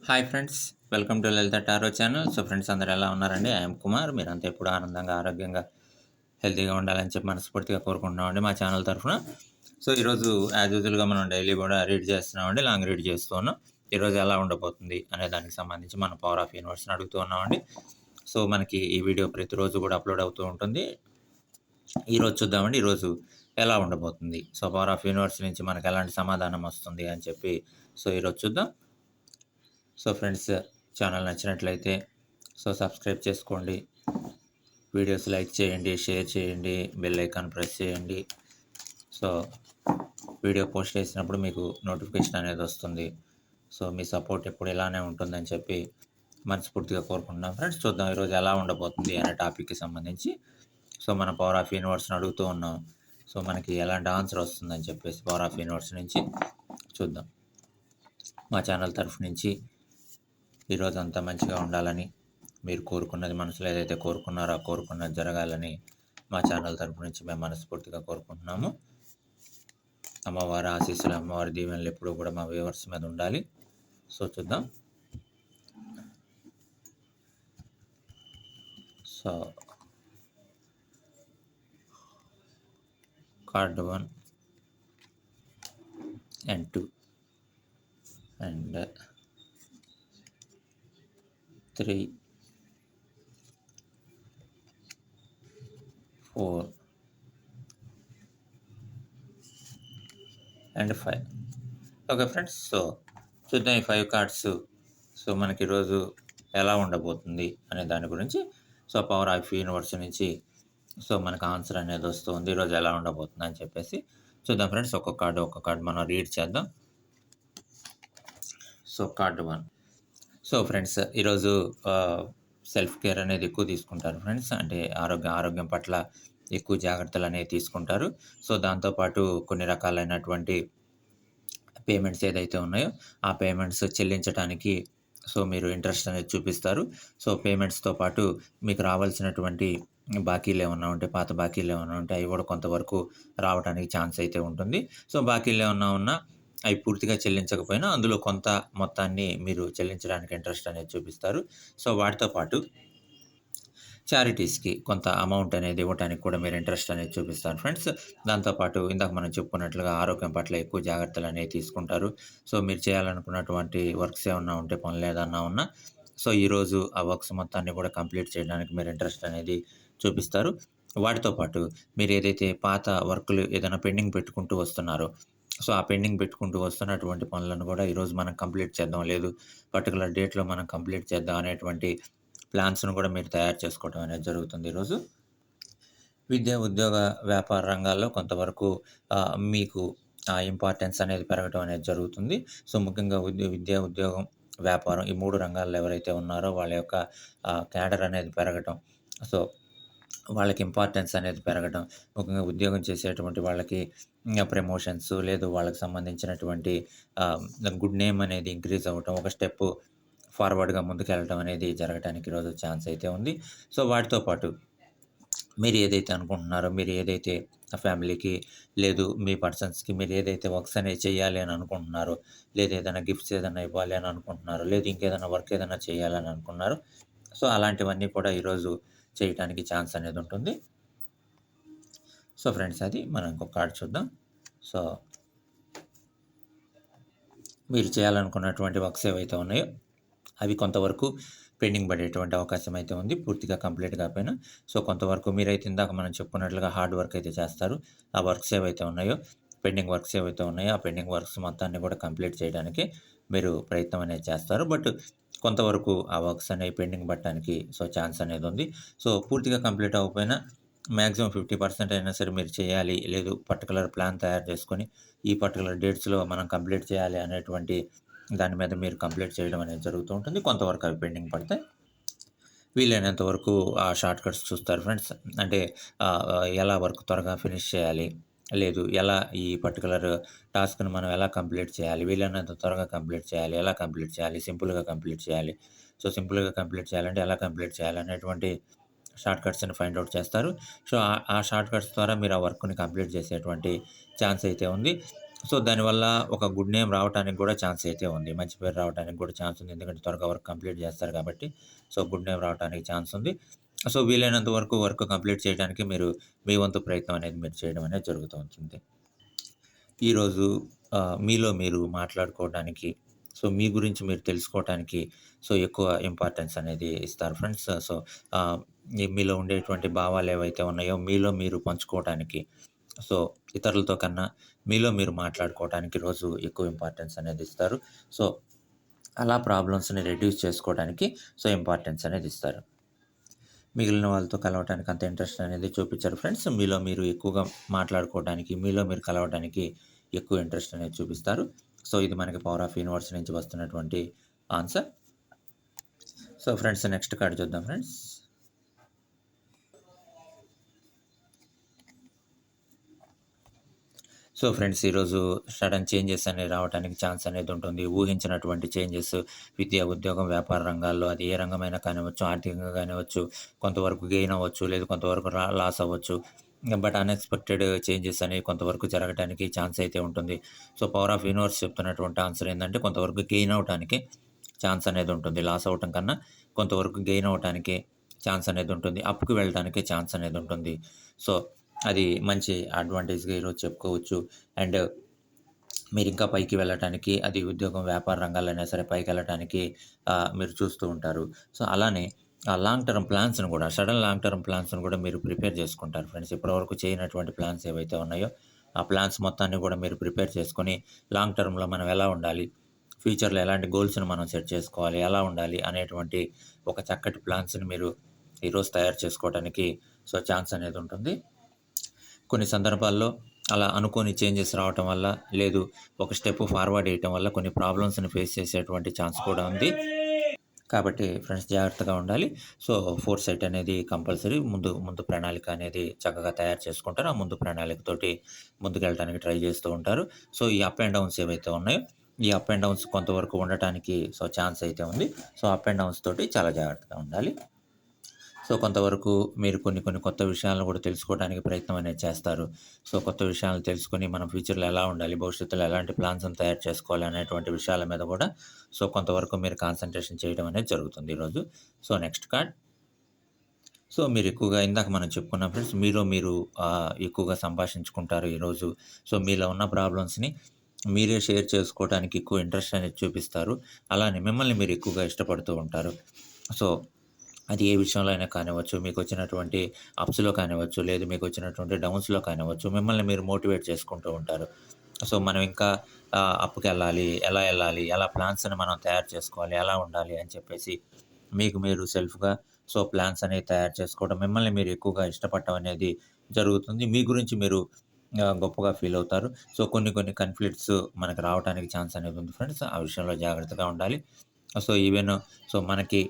Hi friends, welcome to Lalitha tarot channel. So friends అందరూ ఎలా ఉన్నారండి? ఐఎమ్ కుమార్. మీరంతా ఎప్పుడు ఆనందంగా, ఆరోగ్యంగా, హెల్తీగా ఉండాలని చెప్పి మనస్ఫూర్తిగా కోరుకుంటున్నామండి మా ఛానల్ తరఫున. సో ఈరోజు యాజ్ యూజువల్గా మనం డైలీ కూడా రీడ్ చేస్తున్నామండి, లాంగ్ రీడ్ చేస్తూ ఉన్నాం. ఈరోజు ఎలా ఉండబోతుంది అనే దానికి సంబంధించి మన పవర్ ఆఫ్ యూనివర్స్ని అడుగుతూ ఉన్నామండి. సో మనకి ఈ వీడియో ప్రతిరోజు కూడా అప్లోడ్ అవుతూ ఉంటుంది. ఈరోజు చూద్దామండి, ఈరోజు ఎలా ఉండబోతుంది, సో పవర్ ఆఫ్ యూనివర్స్ నుంచి మనకు ఎలాంటి సమాధానం వస్తుంది అని చెప్పి సో ఈరోజు చూద్దాం. సో ఫ్రెండ్స్, ఛానల్ నచ్చినట్లయితే సో సబ్స్క్రైబ్ చేసుకోండి, వీడియోస్ లైక్ చేయండి, షేర్ చేయండి, బెల్ ఐకాన్ ప్రెస్ చేయండి. సో వీడియో పోస్ట్ చేసినప్పుడు మీకు నోటిఫికేషన్ అనేది వస్తుంది. సో మీ సపోర్ట్ ఎప్పుడు ఇలానే ఉంటుందని చెప్పి మనస్ఫూర్తిగా కోరుకుంటున్నాం. ఫ్రెండ్స్ చూద్దాం ఈరోజు ఎలా ఉండబోతుంది అనే టాపిక్కి సంబంధించి. సో మన పవర్ ఆఫ్ యూనివర్స్ని అడుగుతూ ఉన్నాం. సో మనకి ఎలాంటి ఆన్సర్ వస్తుందని చెప్పేసి పవర్ ఆఫ్ యూనివర్స్ నుంచి చూద్దాం. మా ఛానల్ తరఫు నుంచి ఈరోజు అంతా మంచిగా ఉండాలని, మీరు కోరుకున్నది మనసులో ఏదైతే కోరుకున్నారో కోరుకున్నది జరగాలని మా ఛానల్ తరఫు నుంచి మేము మనస్ఫూర్తిగా కోరుకుంటున్నాము. అమ్మవారి ఆశీస్సులు, అమ్మవారి దీవెనలు ఎప్పుడూ కూడా మా వ్యూవర్స్ మీద ఉండాలి. సో చూద్దాం. So card 1 and 2 and 3, 4 and 5. Okay friends, so చూద్దాం ఈ 5 కార్డ్స్ సో మనకి ఈరోజు ఎలా ఉండబోతుంది అనే దాని గురించి. సో పవర్ ఆఫ్ యూనివర్స్ నుంచి సో మనకు ఆన్సర్ అనేది వస్తుంది, ఈరోజు ఎలా ఉండబోతుంది అని చెప్పేసి చూద్దాం. ఫ్రెండ్స్ ఒక్కొక్క కార్డు మనం రీడ్ చేద్దాం. So card 1. సో ఫ్రెండ్స్ ఈరోజు సెల్ఫ్ కేర్ అనేది ఎక్కువ తీసుకుంటారు ఫ్రెండ్స్, అంటే ఆరోగ్యం పట్ల ఎక్కువ జాగ్రత్తలు అనేవి తీసుకుంటారు. సో దాంతోపాటు కొన్ని రకాలైనటువంటి పేమెంట్స్ ఏదైతే ఉన్నాయో ఆ పేమెంట్స్ చెల్లించడానికి సో మీరు ఇంట్రెస్ట్ అనేది చూపిస్తారు. సో పేమెంట్స్తో పాటు మీకు రావాల్సినటువంటి బాకీలు ఏమన్నా ఉంటే, పాత బాకీలు ఏమన్నా ఉంటే అవి కూడా కొంతవరకు రావడానికి ఛాన్స్ అయితే ఉంటుంది. సో బాకీలు ఏమన్నా ఉన్నా అవి పూర్తిగా చెల్లించకపోయినా అందులో కొంత మొత్తాన్ని మీరు చెల్లించడానికి ఇంట్రెస్ట్ అనేది చూపిస్తారు. సో వాటితో పాటు చారిటీస్‌కి కొంత అమౌంట్ అనేది ఇవ్వటానికి కూడా మీరు ఇంట్రెస్ట్ అనేది చూపిస్తారు ఫ్రెండ్స్. దాంతోపాటు ఇందాక మనం చెప్పుకున్నట్లుగా ఆరోగ్యం పట్ల ఎక్కువ జాగ్రత్తలు అనేవి తీసుకుంటారు. సో మీరు చేయాలనుకున్నటువంటి వర్క్స్ ఏమన్నా ఉంటే, పనులు ఏదన్నా ఉన్నా సో ఈరోజు ఆ వర్క్స్ మొత్తాన్ని కూడా కంప్లీట్ చేయడానికి మీరు ఇంట్రెస్ట్ అనేది చూపిస్తారు. వాటితో పాటు మీరు ఏదైతే పాత వర్కులు ఏదైనా పెండింగ్ పెట్టుకుంటూ వస్తున్నారో సో ఆ పెండింగ్ పెట్టుకుంటూ వస్తున్నటువంటి పనులను కూడా ఈరోజు మనం కంప్లీట్ చేద్దాం, లేదు పర్టికులర్ డేట్‌లో మనం కంప్లీట్ చేద్దాం అనేటువంటి ప్లాన్స్‌ను కూడా మీరు తయారు చేసుకోవడం అనేది జరుగుతుంది ఈరోజు. విద్య, ఉద్యోగ, వ్యాపార రంగాల్లో కొంతవరకు మీకు ఇంపార్టెన్స్ అనేది పెరగడం అనేది జరుగుతుంది. సో ముఖ్యంగా విద్య, ఉద్యోగం, వ్యాపారం ఈ 3 రంగాల్లో ఎవరైతే ఉన్నారో వాళ్ళ యొక్క క్యాడర్ అనేది పెరగటం. సో వాళ్ళకి ఇంపార్టెన్స్ అనేది పెరగడం, ముఖ్యంగా ఉద్యోగం చేసేటువంటి వాళ్ళకి ప్రమోషన్స్, లేదు వాళ్ళకి సంబంధించినటువంటి గుడ్ నేమ్ అనేది ఇంక్రీజ్ అవ్వటం, ఒక స్టెప్ ఫార్వర్డ్‌గా ముందుకెళ్ళటం అనేది జరగటానికి ఈరోజు ఛాన్స్ అయితే ఉంది. సో వాటితో పాటు మీరు ఏదైతే అనుకుంటున్నారో, మీరు ఏదైతే ఫ్యామిలీకి, లేదు మీ పర్సన్స్‌కి మీరు ఏదైతే వర్క్స్ అనేవి చేయాలి అని అనుకుంటున్నారో, లేదా ఏదైనా గిఫ్ట్స్ ఏదైనా ఇవ్వాలి అని అనుకుంటున్నారో, లేదు ఇంకేదైనా వర్క్ ఏదైనా చేయాలని అనుకున్నారో, సో అలాంటివన్నీ కూడా ఈరోజు చేయటానికి ఛాన్స్ అనేది ఉంటుంది. సో ఫ్రెండ్స్ అది మనం ఇంకొక కార్డ్ చూద్దాం. సో మీరు చేయాలనుకున్నటువంటి వర్క్స్ ఏవైతే ఉన్నాయో అవి కొంతవరకు పెండింగ్ పడేటువంటి అవకాశం అయితే ఉంది, పూర్తిగా కంప్లీట్ కాకపోయినా. సో కొంతవరకు మీరైతే ఇందాక మనం చెప్పుకున్నట్లుగా హార్డ్ వర్క్ అయితే చేస్తారు. ఆ వర్క్స్ ఏవైతే ఉన్నాయో, పెండింగ్ వర్క్స్ ఏవైతే ఉన్నాయో ఆ పెండింగ్ వర్క్స్ మొత్తాన్ని కూడా కంప్లీట్ చేయడానికి మీరు ప్రయత్నం అనేది చేస్తారు. బట్ కొంతవరకు ఆ వర్క్స్ అనేవి పెండింగ్ పడటానికి సో ఛాన్స్ అనేది ఉంది. సో పూర్తిగా కంప్లీట్ అవ్వకపోయినా మ్యాక్సిమం 50% అయినా సరే మీరు చేయాలి, లేదు పర్టికులర్ ప్లాన్ తయారు చేసుకొని ఈ పర్టికులర్ డేట్స్‌లో మనం కంప్లీట్ చేయాలి అనేటువంటి దాని మీద మీరు కంప్లీట్ చేయడం అనేది జరుగుతూ ఉంటుంది. కొంతవరకు అవి పెండింగ్ పడతాయి. వీలైనంత వరకు ఆ షార్ట్‌కట్స్ చూస్తారు ఫ్రెండ్స్. అంటే ఎలా వర్క్ త్వరగా ఫినిష్ చేయాలి, లేదు ఎలా ఈ పర్టికులర్ టాస్క్‌ని మనం ఎలా కంప్లీట్ చేయాలి, వీలైనంత త్వరగా కంప్లీట్ చేయాలి, ఎలా కంప్లీట్ చేయాలి, సింపుల్‌గా కంప్లీట్ చేయాలి. సో సింపుల్‌గా కంప్లీట్ చేయాలంటే ఎలా కంప్లీట్ చేయాలి అనేటువంటి షార్ట్‌కట్స్‌ని ఫైండ్ ఔట్ చేస్తారు. సో ఆ షార్ట్‌కట్స్ ద్వారా మీరు ఆ వర్క్‌ని కంప్లీట్ చేసేటువంటి ఛాన్స్ అయితే ఉంది. సో, దానివల్ల ఒక గుడ్ నేమ్ రావటానికి గూడా ఛాన్స్ అయితే ఉంది. మంచి పేరు రావటానికి గూడా ఛాన్స్ ఉంది. ఎందుకంటే త్వరగా వర్క్ కంప్లీట్ జేస్తారు కాబట్టి. సో, గుడ్ నేమ్ రావటానికి ఛాన్స్ ఉంది. సో, వీలైనంత వరకు వర్క్ కంప్లీట్ చేయడానికి మీరు మీ వంతు ప్రయత్నం అనేది మీరు చేయడం అనేది జరుగుతూ ఉంటుంది. ఈరోజు మీలో మీరు మాట్లాడుకోవడానికి, సో, మీ గురించి మీరు తెలుసుకోవటానికి సో, ఎక్కువ ఇంపార్టెన్స్ అనేది ఇస్తారు ఫ్రెండ్స్. సో, ఆహ్, మీలో ఉండేటువంటి భావాలు ఏవైతే ఉన్నాయో మీలో మీరు పంచుకోవటానికి, సో, ఇతరులతో కన్నా మీలో మీరు మాట్లాడుకోవటానికి రోజు ఎక్కువ ఇంపార్టెన్స్ అనేది ఇస్తారు. సో, అలా ప్రాబ్లమ్స్‌ని రెడ్యూస్ చేసుకోవడానికి సో, ఇంపార్టెన్స్ అనేది ఇస్తారు. మిగిలిన వాళ్ళతో కలవటానికి అంత ఇంట్రెస్ట్ అనేది చూపించరు ఫ్రెండ్స్. మీలో మీరు ఎక్కువగా మాట్లాడుకోవడానికి, మీలో మీరు కలవటానికి ఎక్కువ ఇంట్రెస్ట్ అనేది చూపిస్తారు. సో, ఇది మనకి పవర్ ఆఫ్ యూనివర్స్ నుంచి వస్తున్నటువంటి answer. So, friends next card చూద్దాం ఫ్రెండ్స్. సో, ఫ్రెండ్స్ ఈరోజు సడెన్ చేంజెస్ అనేవి రావటానికి ఛాన్స్ అనేది ఉంటుంది. ఊహించినటువంటి చేంజెస్ విద్య, ఉద్యోగం, వ్యాపార రంగాల్లో అది ఏ రంగమైనా కానివ్వచ్చు, ఆర్థికంగా కానివ్వచ్చు, కొంతవరకు గెయిన్ అవ్వచ్చు, లేదు కొంతవరకు లాస్ అవ్వచ్చు. బట్ అన్‌ఎక్స్‌పెక్టెడ్ చేంజెస్ అనేవి కొంతవరకు జరగటానికి ఛాన్స్ అయితే ఉంటుంది. సో, పవర్ ఆఫ్ యూనివర్స్ చెప్తున్నటువంటి ఆన్సర్ ఏందంటే కొంతవరకు గెయిన్ అవ్వటానికి ఛాన్స్ అనేది ఉంటుంది. లాస్ అవ్వటం కన్నా కొంతవరకు గెయిన్ అవ్వటానికి ఛాన్స్ అనేది ఉంటుంది. అప్‌కి వెళ్ళటానికి ఛాన్స్ అనేది ఉంటుంది. సో, అది మంచి అడ్వాంటేజ్‌గా ఈరోజు చెప్పుకోవచ్చు. అండ్ మీరింకా పైకి వెళ్ళటానికి అది ఉద్యోగం, వ్యాపార రంగాలైనా సరే పైకెళ్ళటానికి మీరు చూస్తూ ఉంటారు. సో, అలానే లాంగ్ టర్మ్ ప్లాన్స్‌ని గూడా సడన్ లాంగ్ టర్మ్ ప్లాన్స్‌ని గూడా మీరు ప్రిపేర్ చేసుకుంటారు ఫ్రెండ్స్. ఇప్పటివరకు చేయనటువంటి ప్లాన్స్ ఏవైతే ఉన్నాయో, ఆ ప్లాన్స్ మొత్తాన్ని గూడా మీరు ప్రిపేర్ చేసుకొని లాంగ్ టర్మ్‌లో మనం ఎలా ఉండాలి? ఫ్యూచర్‌లో ఎలాంటి గోల్స్‌ని మనం సెట్ చేసుకోవాలి? ఎలా ఉండాలి? అనేటువంటి ఒక చక్కటి ప్లాన్స్‌ని మీరు ఈరోజు తయారు చేసుకోవటానికి సో, ఛాన్స్ అనేది ఉంటుంది. కొన్ని సందర్భాల్లో అలా అనుకోని చేంజెస్ రావటం వల్ల, లేదు ఒక స్టెప్ ఫార్వర్డ్ ఎయటం వల్ల కొన్ని ప్రాబ్లమ్స్‌ని ఫేస్ చేసేటువంటి ఛాన్స్ కూడా ఉంది. కాబట్టి ఫ్రెండ్స్ జాగ్రత్తగా ఉండాలి. సో, ఫోర్‌సైట్ అనేది కంపల్సరీ. ముందు ముందు ప్రణాళిక అనేది చక్కగా తయారు చేసుకుంటారు. ఆ ముందు ప్రణాళికతోటి ముందుకెళ్ళటానికి ట్రై చేస్తూ ఉంటారు. సో, ఈ అప్ అండ్ డౌన్స్ ఏవైతే ఉన్నాయో, ఈ అప్ అండ్ డౌన్స్ కొంతవరకు ఉండటానికి సో, ఛాన్స్ అయితే ఉంది. సో, అప్ అండ్ డౌన్స్ తోటి చాలా జాగ్రత్తగా ఉండాలి. సో, కొంతవరకు మీరు కొన్ని కొన్ని కొత్త విషయాలను కూడా తెలుసుకోవడానికి ప్రయత్నం అనేది చేస్తారు. సో, కొత్త విషయాలను తెలుసుకొని మనం ఫ్యూచర్‌లో ఎలా ఉండాలి, భవిష్యత్తులో ఎలాంటి ప్లాన్స్‌ని తయారు చేసుకోవాలి అనేటువంటి విషయాల మీద కూడా సో, కొంతవరకు మీరు కాన్సంట్రేషన్ చేయడం అనేది జరుగుతుంది ఈరోజు. So, next card. సో, మీరు ఎక్కువగా ఇందాక మనం చెప్పుకున్నాం ఫ్రెండ్స్. మీలో మీరు ఎక్కువగా సంభాషించుకుంటారు ఈరోజు. సో, మీలో ఉన్న ప్రాబ్లమ్స్‌ని మీరే షేర్ చేసుకోవడానికి ఎక్కువ ఇంట్రెస్ట్ అనేది చూపిస్తారు. అలానే మిమ్మల్ని మీరు ఎక్కువగా ఇష్టపడుతూ ఉంటారు. సో, అది ఏ విషయంలో అయినా కానివ్వచ్చు, మీకొచ్చినటువంటి అప్స్‌లో కానివ్వచ్చు, లేదు మీకొచ్చినటువంటి డౌన్స్‌లో కానివ్వచ్చు, మిమ్మల్ని మీరు మోటివేట్ చేసుకుంటూ ఉంటారు. సో, మనం ఇంకా అప్‌కెళ్ళాలి, ఎలా ఎళ్ళాలి, ఎలా ప్లాన్స్‌ని మనం తయారు చేసుకోవాలి, ఎలా ఉండాలి అని చెప్పేసి మీకు మీరు సెల్ఫ్‌గా సో, ప్లాన్స్ అనేవి తయారు చేసుకోవడం, మిమ్మల్ని మీరు ఎక్కువగా ఇష్టపడటం అనేది జరుగుతుంది. మీ గురించి మీరు గొప్పగా ఫీల్ అవుతారు. సో, కొన్ని కొన్ని కాన్‌ఫ్లిక్ట్స్ మనకు రావటానికి ఛాన్స్ అనేది ఉంది ఫ్రెండ్స్. ఆ విషయంలో జాగ్రత్తగా ఉండాలి. సో, ఈవెన్ సో, మనకి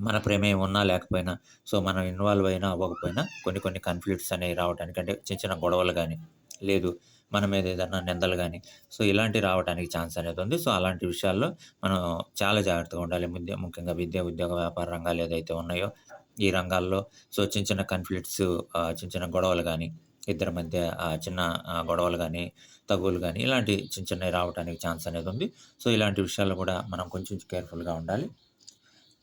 మన ప్రమేయం ఉన్నా లేకపోయినా, సో, మనం ఇన్వాల్వ్ అయినా అవ్వకపోయినా కొన్ని కొన్ని కాన్‌ఫ్లిక్ట్స్ అనేవి రావటానికి అంటే చిన్న చిన్న గొడవలు గాని, లేదు మన మీద ఏదన్నా నిందలు గాని, సో, ఇలాంటివి రావటానికి ఛాన్స్ అనేది ఉంది. సో, అలాంటి విషయాల్లో మనం చాలా జాగ్రత్తగా ఉండాలి. ముఖ్యంగా విద్య, ఉద్యోగ, వ్యాపార రంగాలు ఏదైతే ఉన్నాయో, ఈ రంగాల్లో సో, చిన్న చిన్న కాన్‌ఫ్లిక్ట్స్ చిన్న చిన్న గొడవలు గాని, ఇద్దరి మధ్య చిన్న గొడవలు గాని, తగువులు గాని ఇలాంటి చిన్న చిన్నవి రావటానికి ఛాన్స్ అనేది ఉంది. సో, ఇలాంటి విషయాల్లో కూడా మనం కొంచెం కేర్‌ఫుల్‌గా ఉండాలి.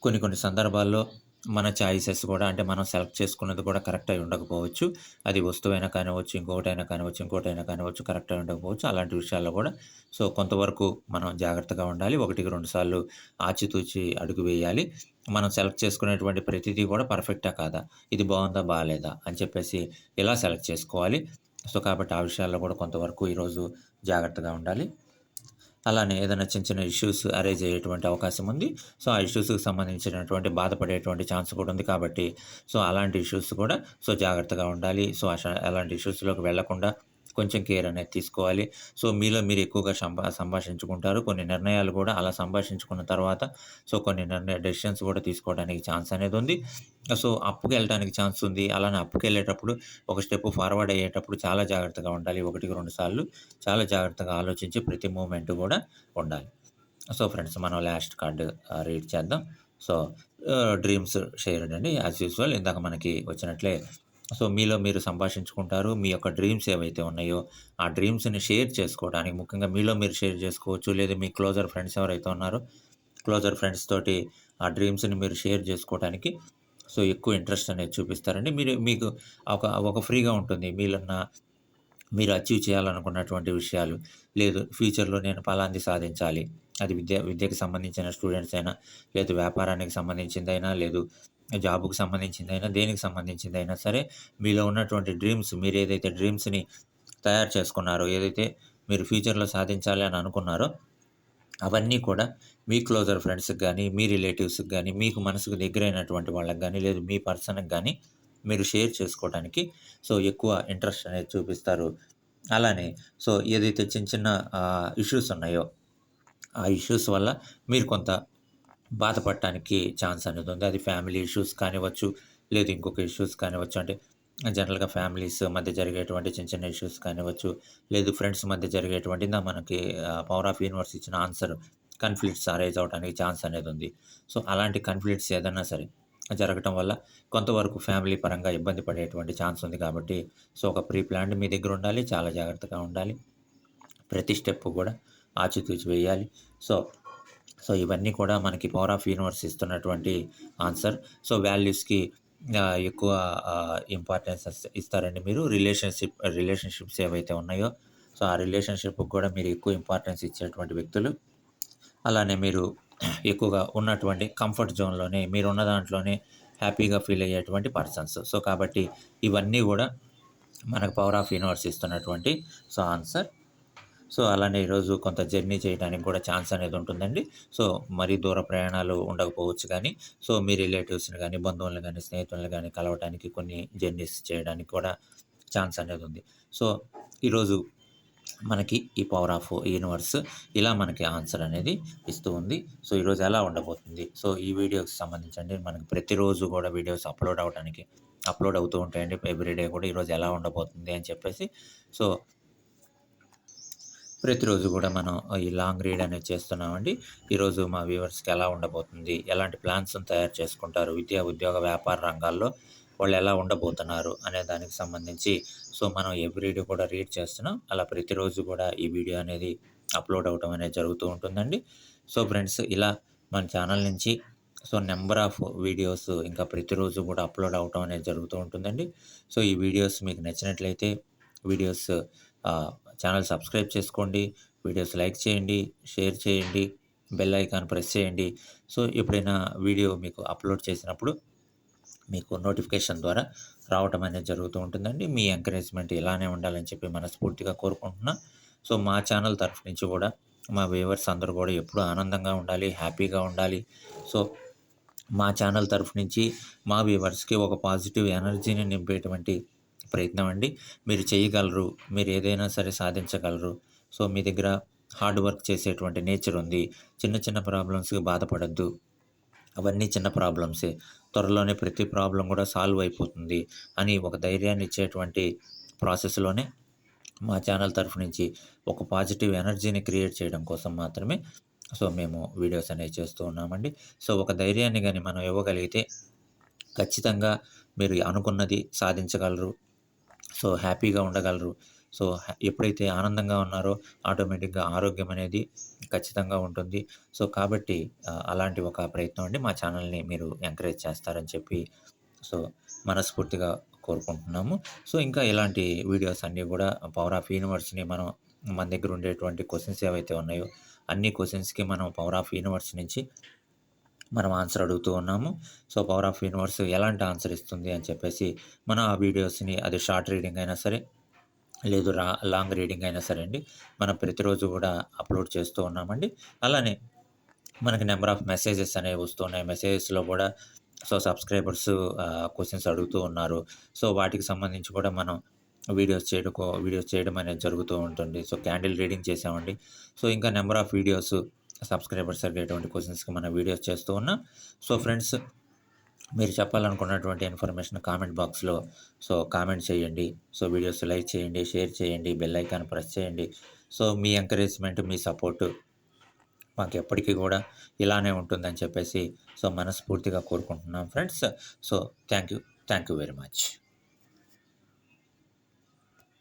కొన్ని కొన్ని సందర్భాల్లో మన చాయిసెస్ కూడా అంటే మనం సెలెక్ట్ చేసుకున్నది కూడా కరెక్ట్ అయి ఉండకపోవచ్చు. అది వస్తువైనా కానివ్వచ్చు, ఇంకొకటైనా కానివ్వచ్చు, ఇంకోటైనా కానివ్వచ్చు కరెక్ట్ అయి ఉండకపోవచ్చు. అలాంటి విషయాల్లో కూడా సో, కొంతవరకు మనం జాగ్రత్తగా ఉండాలి. ఒకటికి 2 సార్లు ఆచితూచి అడుగు వేయాలి. మనం సెలెక్ట్ చేసుకునేటువంటి ప్రతిదీ కూడా పర్ఫెక్టా కాదా? ఇది బావుందా? బాలేదా? అని చెప్పేసి ఇలా సెలెక్ట్ చేసుకోవాలి. సో, కాబట్టి ఆ విషయాల్లో కూడా కొంతవరకు ఈరోజు జాగ్రత్తగా ఉండాలి. అలానే ఏదైనా చిన్న చిన్న ఇష్యూస్ అరైజ్ అయ్యేటువంటి అవకాశం ఉంది. సో, ఆ ఇష్యూస్‌కి సంబంధించినటువంటి బాధపడేటువంటి ఛాన్స్ కూడా ఉంది కాబట్టి, సో, అలాంటి ఇష్యూస్ కూడా సో, జాగ్రత్తగా ఉండాలి. సో, అలాంటి ఇష్యూస్‌లోకి వెళ్ళకుండా కొంచెం కేర్ అనేది తీసుకోవాలి. సో, మీలో మీరు ఎక్కువగా సంభాషించుకుంటారు. కొన్ని నిర్ణయాలు కూడా అలా సంభాషించుకున్న తర్వాత సో, కొన్ని డెసిషన్స్ కూడా తీసుకోవడానికి ఛాన్స్ అనేది ఉంది. సో, అప్పుకెళ్ళటానికి ఛాన్స్ ఉంది. అలానే అప్పుకెళ్ళేటప్పుడు ఒక స్టెప్ ఫార్వర్డ్ అయ్యేటప్పుడు చాలా జాగ్రత్తగా ఉండాలి. ఒకటికి 2 సార్లు చాలా జాగ్రత్తగా ఆలోచించి ప్రతి మూవ్‌మెంట్ గూడా ఉండాలి. సో, ఫ్రెండ్స్ మనం లాస్ట్ కార్డ్ రీడ్ చేద్దాం. సో, డ్రీమ్స్ షేర్డ్ అండి. యాజ్ యూజువల్ ఇందాక మనకి వచ్చినట్లే సో, మీలో మీరు సంభాషించుకుంటారు. మీ యొక్క డ్రీమ్స్ ఏవైతే ఉన్నాయో, ఆ డ్రీమ్స్‌ని షేర్ చేసుకోవడానికి ముఖ్యంగా మీలో మీరు షేర్ చేసుకోవచ్చు. లేదా మీ క్లోజర్ ఫ్రెండ్స్ ఎవరైతే ఉన్నారో, క్లోజర్ ఫ్రెండ్స్ తోటి ఆ డ్రీమ్స్‌ని మీరు షేర్ చేసుకోవటానికి సో, ఎక్కువ ఇంట్రెస్ట్ అనేది చూపిస్తారండి. మీకు ఒక ఫ్రీగా ఉంటుంది. మీరు అచీవ్ చేయాలనుకున్నటువంటి విషయాలు, లేదు ఫ్యూచర్‌లో నేను పలాంది సాధించాలి. అది విద్యకి సంబంధించిన స్టూడెంట్స్ అయినా, లేదు వ్యాపారానికి సంబంధించిందైనా, లేదు జాబ్‌కి సంబంధించిందైనా, దేనికి సంబంధించిందైనా సరే, మీలో ఉన్నటువంటి డ్రీమ్స్ మీరేదైతే డ్రీమ్స్‌ని తయారు చేసుకున్నారో, ఏదైతే మీరు ఫ్యూచర్‌లో సాధించాలి అని అనుకున్నారో, అవన్నీ కూడా మీ క్లోజర్ ఫ్రెండ్స్‌కి గానీ, మీ రిలేటివ్స్‌కి గానీ, మీకు మనసుకు దగ్గరైనటువంటి వాళ్ళకి గానీ, లేదు మీ పర్సన్‌కి గానీ, మీరు షేర్ చేసుకోవటానికి సో, ఎక్కువ ఇంట్రెస్ట్ అనేది చూపిస్తారు. అలానే సో, ఏదైతే చిన్న చిన్న ఇష్యూస్ ఉన్నాయో, ఆ ఇష్యూస్ వల్ల మీరు కొంత బాధపడటానికి ఛాన్స్ అనేది ఉంది. అది ఫ్యామిలీ ఇష్యూస్ కానివ్వచ్చు, లేదు ఇంకొక ఇష్యూస్ కానివ్వచ్చు. అంటే జనరల్‌గా ఫ్యామిలీస్ మధ్య జరిగేటువంటి చిన్న చిన్న ఇష్యూస్ కానివ్వచ్చు, లేదు ఫ్రెండ్స్ మధ్య జరిగేటువంటి మనకి పవర్ ఆఫ్ యూనివర్స్ ఇచ్చిన ఆన్సర్ కాన్‌ఫ్లిక్ట్స్ అరైజ్ అవ్వడానికి ఛాన్స్ అనేది ఉంది. సో, అలాంటి కాన్‌ఫ్లిక్ట్స్ ఏదన్నా సరే జరగటం వల్ల కొంతవరకు ఫ్యామిలీ పరంగా ఇబ్బంది పడేటువంటి ఛాన్స్ ఉంది కాబట్టి, సో, ఒక ప్రీ ప్లాన్డ్ మీ దగ్గర ఉండాలి. చాలా జాగ్రత్తగా ఉండాలి. ప్రతి స్టెప్ కూడా ఆచితూచి వేయాలి. సో ఇవన్నీ కూడా మనకి పవర్ ఆఫ్ యూనివర్స్ ఇస్తున్నటువంటి ఆన్సర్. సో, వాల్యూస్‌కి ఎక్కువ ఇంపార్టెన్స్ ఇస్తారండి మీరు. రిలేషన్‌షిప్స్ ఏవైతే ఉన్నాయో, సో, ఆ రిలేషన్‌షిప్‌కి కూడా మీరు ఎక్కువ ఇంపార్టెన్స్ ఇచ్చేటువంటి వ్యక్తులు. అలానే మీరు ఎక్కువగా ఉన్నటువంటి కంఫర్ట్ జోన్‌లోనే మీరున్న దాంట్లోనే హ్యాపీగా ఫీల్ అయ్యేటువంటి పర్సన్స్. సో, కాబట్టి ఇవన్నీ గూడా మనకు పవర్ ఆఫ్ యూనివర్స్ ఇస్తున్నటువంటి సో, ఆన్సర్. సో, అలానే ఈరోజు కొంత జర్నీ చేయడానికి కూడా ఛాన్స్ అనేది ఉంటుందండి. సో, మరీ దూర ప్రయాణాలు ఉండకపోవచ్చు గానీ, సో, మీ రిలేటివ్స్‌ని గానీ, బంధువులను గానీ, స్నేహితులను గానీ కలవటానికి కొన్ని జర్నీస్ చేయడానికి కూడా ఛాన్స్ అనేదుంది. సో, ఈరోజు మనకి ఈ పవర్ ఆఫ్ యూనివర్స్ ఇలా మనకి ఆన్సర్ అనేది ఇస్తూ ఉంది. సో, ఈరోజు ఎలా ఉండబోతుంది? సో, ఈ వీడియోకి సంబంధించండి మనకి ప్రతిరోజు గూడా వీడియోస్ అప్‌లోడ్ అవుతూ ఉంటాయండి. ఎవ్రీడే కూడా ఈరోజు ఎలా ఉండబోతుంది అని చెప్పేసి. సో ప్రతిరోజు గూడా మనం ఈ లాంగ్ రీడ్ అనేది చేస్తున్నామండి. ఈరోజు మా వ్యూవర్స్‌కి ఎలా ఉండబోతుంది? ఎలాంటి ప్లాన్స్‌ని తయారు చేసుకుంటారు? విద్యా, ఉద్యోగ, వ్యాపార రంగాల్లో వాళ్ళెలా ఉండబోతున్నారు? అనే దానికి సంబంధించి సో, మనం ఎవ్రీడే కూడా రీడ్ చేస్తున్నాం. అలా ప్రతిరోజు గూడా ఈ వీడియో అనేది అప్‌లోడ్ అవ్వడం అనేది జరుగుతూ ఉంటుందండి. సో, ఫ్రెండ్స్ ఇలా మన ఛానల్ నుంచి సో, నంబర్ ఆఫ్ వీడియోస్ ఇంకా ప్రతిరోజు గూడా అప్‌లోడ్ అవ్వటం అనేది జరుగుతూ ఉంటుందండి. సో, ఈ వీడియోస్ మీకు నచ్చినట్లయితే వీడియోస్ ఆహ్, ఛానల్ సబ్స్క్రైబ్ చేసుకోండి. వీడియోస్ లైక్ చేయండి, షేర్ చేయండి, బెల్ ఐకాన్ ప్రెస్ చేయండి. సో, ఎప్పుడైనా వీడియో మీకు అప్‌లోడ్ చేసినప్పుడు మీకు నోటిఫికేషన్ ద్వారా రావటం అనేది జరుగుతూ ఉంటుందండి. మీ ఎంకరేజ్‌మెంట్ ఇలానే ఉండాలని చెప్పి మనస్ఫూర్తిగా కోరుకుంటున్నా. సో, మా ఛానల్ తరఫు నుంచి కూడా మా వ్యూవర్స్ అందరూ కూడా ఎప్పుడూ ఆనందంగా ఉండాలి, హ్యాపీగా ఉండాలి. సో, మా ఛానల్ తరఫు నుంచి మా వ్యూవర్స్‌కి ఒక పాజిటివ్ ఎనర్జీని నింపేటువంటి ప్రయత్నం అండి. మీరు చేయగలరు. మీరు ఏదైనా సరే సాధించగలరు. సో, మీ దగ్గర హార్డ్ వర్క్ చేసేటువంటి నేచర్ ఉంది. చిన్న చిన్న ప్రాబ్లమ్స్‌కి బాధపడొద్దు. అవన్నీ చిన్న ప్రాబ్లమ్సే. త్వరలోనే ప్రతి ప్రాబ్లమ్ కూడా సాల్వ్ అయిపోతుంది అని ఒక ధైర్యాన్ని ఇచ్చేటువంటి ప్రాసెస్‌లోనే మా ఛానల్ తరఫు నుంచి ఒక పాజిటివ్ ఎనర్జీని క్రియేట్ చేయడం కోసం మాత్రమే సో, మేము వీడియోస్ అనేవి చేస్తూ ఉన్నామండి. సో, ఒక ధైర్యాన్ని గాని మనం ఇవ్వగలిగితే ఖచ్చితంగా మీరు అనుకున్నది సాధించగలరు. సో, హ్యాపీగా ఉండగలరు. సో, ఎప్పుడైతే ఆనందంగా ఉన్నారో ఆటోమేటిక్‌గా ఆరోగ్యం అనేది ఖచ్చితంగా ఉంటుంది. సో, కాబట్టి అలాంటి ఒక ప్రయత్నం అండి. మా ఛానల్‌ని మీరు ఎంకరేజ్ చేస్తారని చెప్పి సో, మనస్ఫూర్తిగా కోరుకుంటున్నాము. సో, ఇంకా ఇలాంటి వీడియోస్ అన్నీ గూడా పవర్ ఆఫ్ యూనివర్స్‌ని మన దగ్గర ఉండేటువంటి క్వెషన్స్ ఏవైతే ఉన్నాయో, అన్ని క్వెషన్స్‌కి మనం పవర్ ఆఫ్ యూనివర్స్ నుంచి మనం ఆన్సర్ అడుగుతూ ఉన్నాము. సో, పవర్ ఆఫ్ యూనివర్స్ ఎలాంటి ఆన్సర్ ఇస్తుంది అని చెప్పేసి మనం ఆ వీడియోస్‌ని అది షార్ట్ రీడింగ్ అయినా సరే, లేదు లాంగ్ రీడింగ్ అయినా సరే అండి, మనం ప్రతిరోజు గూడా అప్‌లోడ్ చేస్తూ ఉన్నామండి. అలానే మనకి నంబర్ ఆఫ్ మెసేజెస్ అనేవి వస్తున్నాయి. మెసేజెస్‌లో గూడా సో, సబ్‌స్క్రైబర్స్ క్వెషన్స్ అడుగుతూ ఉన్నారు. సో, వాటికి సంబంధించి కూడా మనం వీడియోస్ చేయడం అనేది జరుగుతూ ఉంటుంది. సో, క్యాండిల్ రీడింగ్ చేసామండి. సో, ఇంకా నంబర్ ఆఫ్ వీడియోస్ సబ్‌స్క్రైబర్స్ అడిగేటువంటి క్వెషన్స్‌కి మనం వీడియోస్ చేస్తూ ఉన్నాం. సో, ఫ్రెండ్స్ మీరు చెప్పాలనుకున్నటువంటి ఇన్ఫర్మేషన్ కామెంట్ బాక్స్‌లో సో, కామెంట్ చేయండి. సో, వీడియోస్ లైక్ చేయండి, షేర్ చేయండి, బెల్ ఐకాన్ ప్రెస్ చేయండి. సో, మీ ఎంకరేజ్‌మెంట్, మీ సపోర్ట్ మాకెప్పటికి గూడా ఇలానే ఉంటుందని చెప్పేసి సో, మనస్ఫూర్తిగా కోరుకుంటున్నాం friends. So, thank you. Thank you very much.